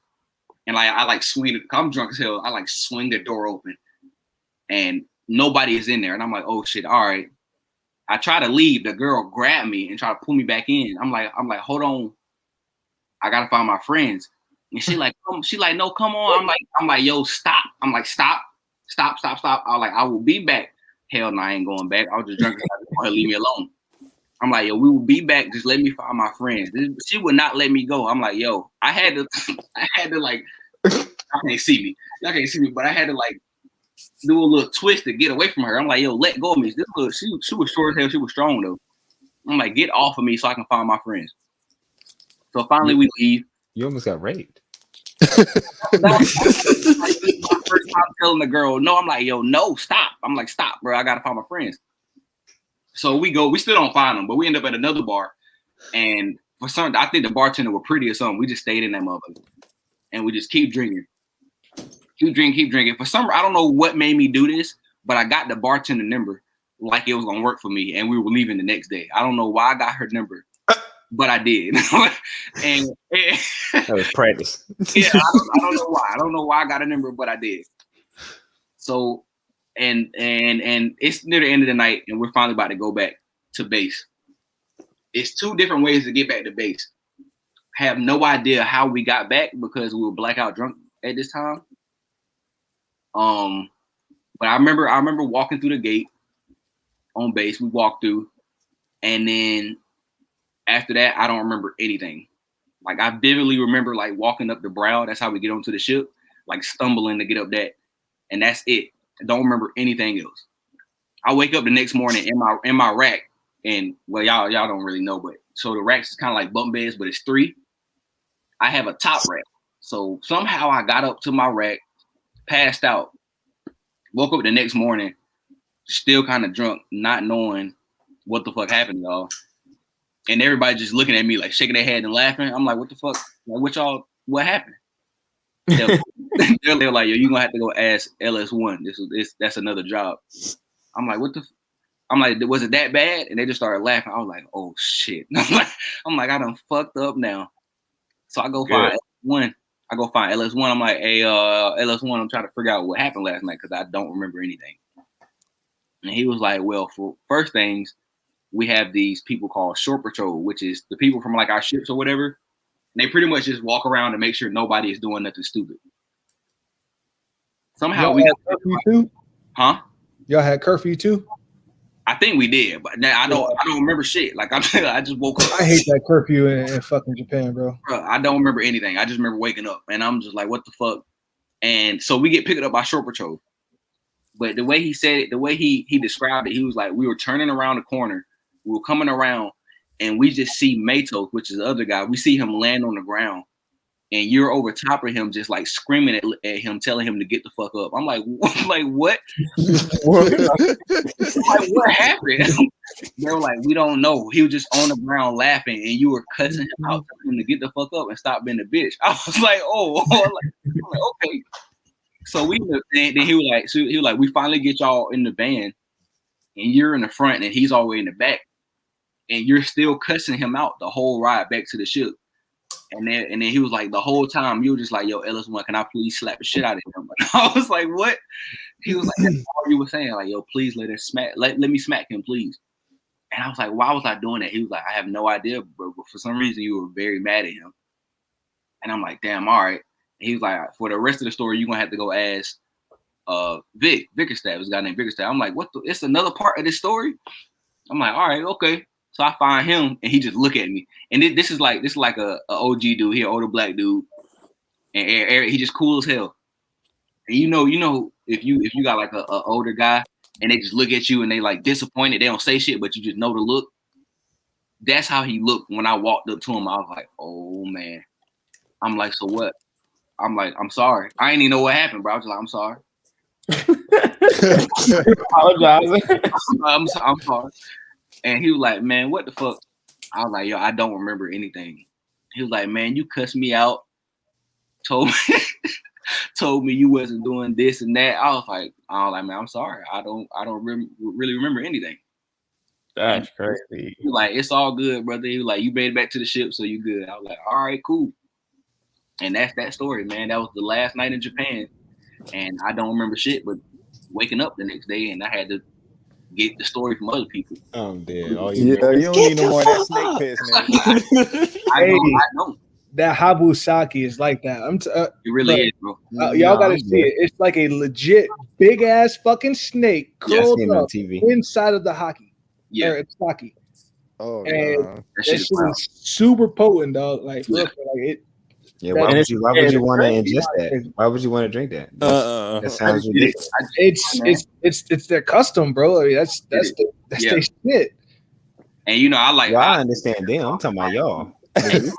and like I like swing it. I'm drunk as hell. I like swing the door open, and nobody is in there, and I'm like, oh shit, all right. I try to leave. The girl grabbed me and try to pull me back in. I'm like, hold on, I gotta find my friends. And she like, no, come on. I'm like, yo, stop. I'm like, stop. I was like, I will be back. Hell no, I ain't going back. I was just drinking. Leave me alone. I'm like, yo, we will be back. Just let me find my friends. She would not let me go. I'm like, yo, I had to like, y'all can't see me, but I had to like do a little twist to get away from her. I'm like, yo, let go of me. She was short as hell. She was strong though. I'm like, get off of me so I can find my friends. So finally we leave. You almost got raped. That was my first time telling the girl no. I'm like, yo, no, stop. I'm like, stop, bro. I gotta find my friends. So we go. We still don't find them, but we end up at another bar, and for some, I think the bartender were pretty or something. We just stayed in that motherfucker, and we just keep drinking. For some, I don't know what made me do this, but I got the bartender number like it was gonna work for me, and we were leaving the next day. I don't know why I got her number, but I did. and that was practice. Yeah, I don't know why. I don't know why I got a number, but I did. So, and it's near the end of the night, and we're finally about to go back to base. It's two different ways to get back to base. I have no idea how we got back because we were blackout drunk at this time. But I remember walking through the gate on base. We walked through, and then after that, I don't remember anything. Like I vividly remember like walking up the brow. That's how we get onto the ship. Like stumbling to get up that, and that's it. I don't remember anything else. I wake up the next morning in my rack, and well, y'all don't really know, but so the racks is kind of like bunk beds, but it's 3. I have a top rack, so somehow I got up to my rack, passed out, woke up the next morning, still kind of drunk, not knowing what the fuck happened, y'all. And everybody just looking at me like shaking their head and laughing. I'm like, what the fuck? Like, what happened? They're like, yo, you gonna have to go ask LS1. That's another job. I'm like, I'm like, was it that bad? And they just started laughing. I was like, oh shit. I'm like, I done fucked up now. So I go find LS1. I'm like, hey, LS1, I'm trying to figure out what happened last night because I don't remember anything. And he was like, well, for first things, we have these people called short patrol, which is the people from like our ships or whatever. And they pretty much just walk around and make sure nobody is doing nothing stupid. Somehow we had curfew too? Huh? Y'all had curfew too? I think we did, but now I don't remember shit. Like I just woke up. I hate that curfew in fucking Japan, bro. I don't remember anything. I just remember waking up and I'm just like, what the fuck? And so we get picked up by short patrol. But the way he said it, the way he described it, he was like, we were turning around the corner, we were coming around, and we just see Matos, which is the other guy. We see him land on the ground, and you're over top of him, just like screaming at him, telling him to get the fuck up. I'm like, like what? Like, what happened? They were like, we don't know. He was just on the ground laughing, and you were cussing him out, telling him to get the fuck up and stop being a bitch. I was like, oh, I'm like, okay. So then he was like, we finally get y'all in the van, and you're in the front, and he's all the way in the back, and you're still cussing him out the whole ride back to the ship. And then he was like, the whole time you were just like, yo, LS1, can I please slap the shit out of him? I was like, what? He was like, that's all you were saying, like, yo, please let me smack him, please. And I was like, why was I doing that? He was like, I have no idea, bro, but for some reason you were very mad at him. And I'm like, damn, all right. And he was like, for the rest of the story, you're gonna have to go ask Vickerstaff. There's a guy named Vickerstaff. I'm like, what it's another part of this story? I'm like, all right, okay. So I find him and he just look at me. And this is like a OG dude here, older black dude. And Eric, he just cool as hell. And you know, if you got like a older guy and they just look at you and they like disappointed, they don't say shit, but you just know the look. That's how he looked when I walked up to him. I was like, oh man. I'm like, so what? I'm like, I'm sorry. I ain't even know what happened, bro. I was like, I'm sorry. Apologizing. I'm sorry. And he was like, man, what the fuck? I was like, yo, I don't remember anything. He was like, man, you cussed me out. Told me you wasn't doing this and that. I was like, man, I'm sorry. I don't really remember anything. That's crazy. He was like, it's all good, brother. He was like, you made it back to the ship, so you good. I was like, all right, cool. And that's that story, man. That was the last night in Japan. And I don't remember shit, but waking up the next day and I had to get the story from other people. I'm dead. All Yeah, you don't need no more of that snake piss, man. I don't. That Habusaki is like that. It really is, bro. Y'all gotta see it. It's like a legit big ass fucking snake curled on up TV. inside of the hockey. Yeah. Or it's sake. Oh, And nah. That shit is wild. super potent, dog. Like, Yeah. look, like it. Yeah, why would you want to ingest that? Why would you want to drink that? That sounds ridiculous. It's their custom, bro. I mean, that's their shit. And you know, I understand them. I'm talking about y'all.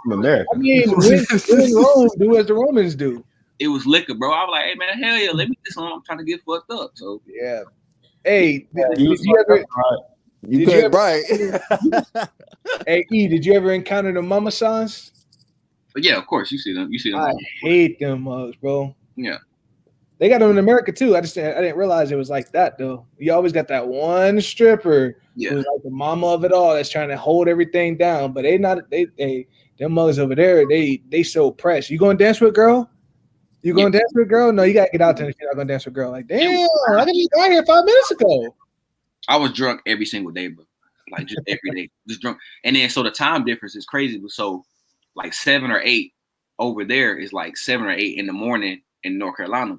From America. I mean, when Rome do as the Romans do. It was liquor, bro. I was like, hey man, hell yeah, let me get some. I'm trying to get fucked up. So yeah. Hey, did you could right. Hey, E, did you ever encounter the mama sons? But yeah, of course, you see them. I hate them mugs, bro. Yeah. They got them in America too. I didn't realize it was like that though. You always got that one stripper who's like the mama of it all that's trying to hold everything down. But them mugs over there, they so pressed. You going to dance with a girl? You going to dance with a girl? No, you gotta get out there if you're not gonna dance with a girl. Like, damn, I just got here 5 minutes ago. I was drunk every single day, bro. Like just every day, just drunk. And then so the time difference is crazy. So like 7 or 8 over there is like 7 or 8 in the morning in North Carolina.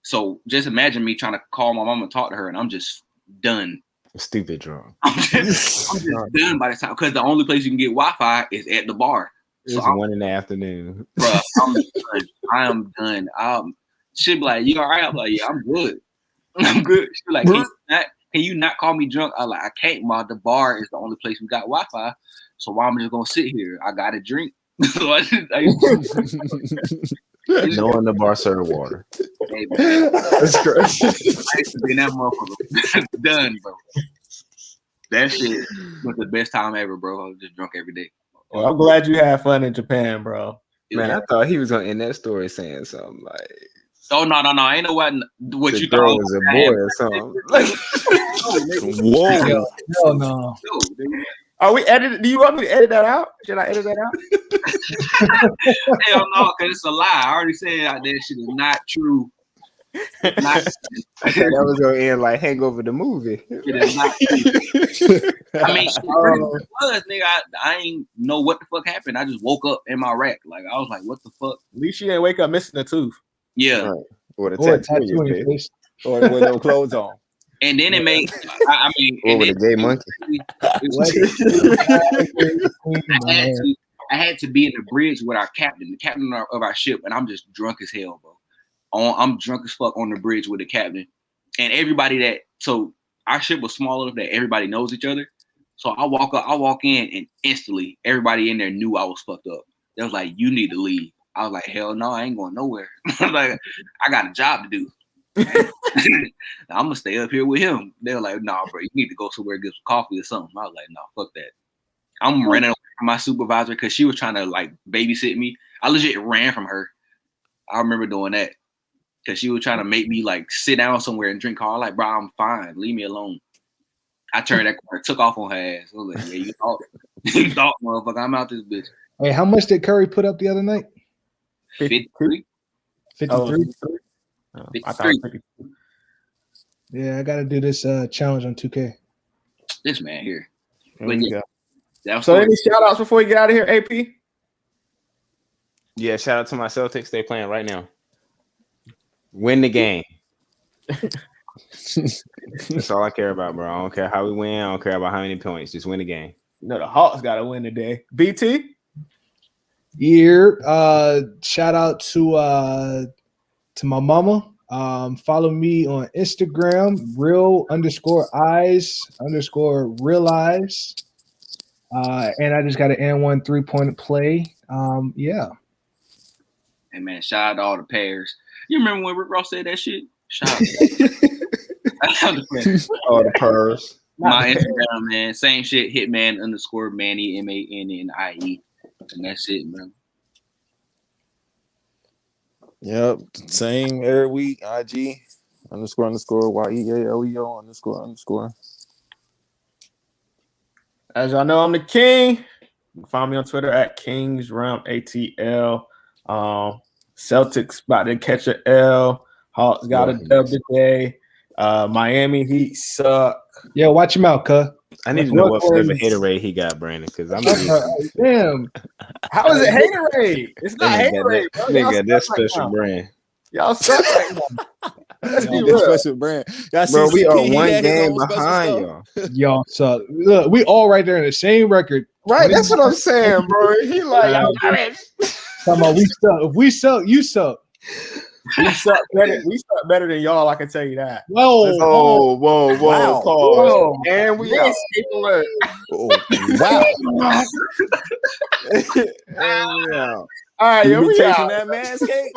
So just imagine me trying to call my mom and talk to her, and I'm just done. Stupid drunk. I'm just done by the time, because the only place you can get Wi-Fi is at the bar. So it's 1 in the afternoon. Bro, I'm done. I am done. She'd be like, you all right? I'm like, yeah, I'm good. I'm good. She'd be like, can you not call me drunk? I'm like, I can't, Ma. The bar is the only place we got Wi-Fi. So why am I just going to sit here? I got to drink. So I Knowing the bar serve water. Hey, man. That's crazy. I used to be in that motherfucker. Done, bro. That shit was the best time ever, bro. I was just drunk every day. Well, I'm glad you had fun in Japan, bro. Man, I thought he was gonna end that story saying something like, "Oh no, I ain't know what you girl thought was a boy or something." Whoa, no. Are we edited? Do you want me to edit that out? Should I edit that out? Hell no, because it's a lie. I already said that shit is not true. I thought that was gonna end like Hangover the movie. It is not true. I mean, nigga, I ain't know what the fuck happened. I just woke up in my rack. Like I was like, what the fuck? At least you didn't wake up missing a tooth. Yeah. Right. Or the tattoo on your face. Or with no clothes on. And then it made, I mean, or with a gay monkey. I had to be in the bridge with our captain, the captain of our ship, and I'm just drunk as hell, bro. I'm drunk as fuck on the bridge with the captain, and everybody so our ship was small enough that everybody knows each other. So I walk in, and instantly everybody in there knew I was fucked up. They was like, "You need to leave." I was like, "Hell no, I ain't going nowhere." Like, I got a job to do. I'm gonna stay up here with him. They were like, "Nah, bro, you need to go somewhere and get some coffee or something." I was like, "Nah, fuck that." I'm running away from my supervisor because she was trying to like babysit me. I legit ran from her. I remember doing that because she was trying to make me like sit down somewhere and drink coffee. I'm like, "Bro, I'm fine. Leave me alone." I turned that corner, took off on her ass. I was like, "Yeah, you thought, motherfucker, I'm out this bitch." Hey, how much did Curry put up the other night? 53. 53. I thought 52. Yeah, I got to do this challenge on 2K. This man here. There you go. So any shout outs before you get out of here, AP? Yeah, shout out to my Celtics. They playing right now. Win the game. That's all I care about, bro. I don't care how we win. I don't care about how many points. Just win the game. No, the Hawks got to win today. BT? Shout out to my mama. Follow me on Instagram, real_eyes_realize. And I just got an N1 3-point play. Yeah. Hey man, shout out to all the pairs. You remember when Rick Ross said that shit? Shout out. All the purrs. My Instagram, man. Same shit. Hitman _ Manny MANNIE. And that's it, man. Yep. Same every week. IG __ YEALEO __. As y'all know, I'm the king. You can find me on Twitter at KingsRoundATL. Celtics about to catch an L. Hawks got a dub today. Miami Heat suck. Yeah, watch him out, cuz. I need to know what flavor haterade he got, Brandon, because I'm damn. How is it haterade? It's not haterade, bro. Nigga, that's special brand. Y'all suck right now. Let's be real. Special brand. Bro, we are one game behind y'all. Y'all suck. Look, we all right there in the same record. Right, that's what I'm saying, bro. He like, Come on, we suck. If we suck, you suck. We suck better than y'all, I can tell you that. Whoa, whoa, Wow. pause. Whoa. And we Yes, out. people are- Wow. And we out. All right, You yo, be we taking out. that mask, Kate?